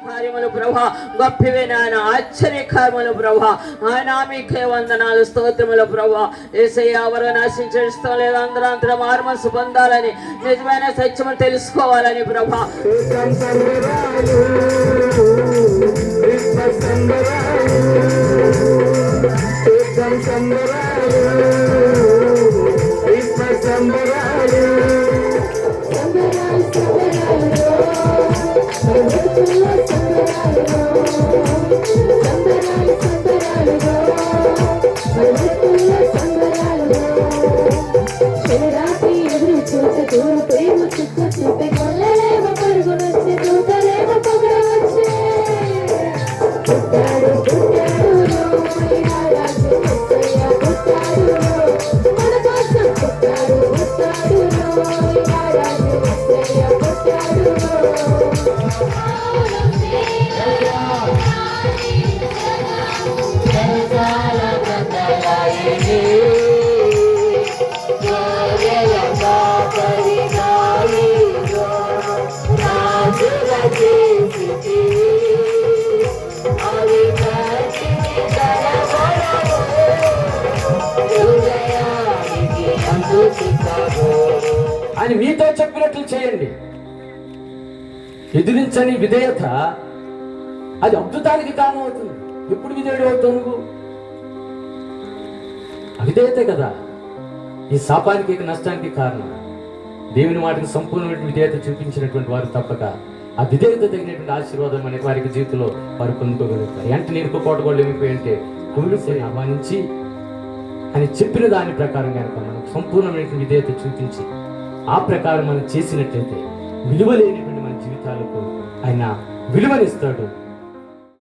కార్యములు ప్రభా గొప్పవే నాయన, ఆశ్చర్య కార్యములు ప్రభా. ఆయన మీకే వందనాలు స్తోత్రములు ప్రభా. యేసయ్య ఎవరు నశించడం ఇష్టం లేదు, అందరూ అంతటా మారుమనసు పొందాలని, నిజమైన సత్యము తెలుసుకోవాలని ప్రభా. అని మీతో చెప్పినట్లు చేయండి. ఎదిరించని విధేయత అది అద్భుతానికి కారణం అవుతుంది. ఎప్పుడు విధేయుడు అవుతావు నువ్వు? అవిధేయతే కదా ఈ శాపానికి నష్టానికి కారణం. దేవుని మాటకి సంపూర్ణమైన విధేయత చూపించినటువంటి వారు తప్పక ఆ విధేయత తగినటువంటి ఆశీర్వాదం అనే వారికి జీవితంలో వారు పొందుకోగలుగుతారు. అంటే నేను కోటగోళ్ళు ఏమిపోయి అంటే కుమిలిపోయి ఆహ్వానించి అని చెప్పిన దాని ప్రకారం కనుక మనం సంపూర్ణమైన విధేయత చూపించి ఆ ప్రకారం మనం చేసినట్లయితే విలువ లేనిటువంటి మన జీవితాలకు ఆయన విలువనిస్తాడు.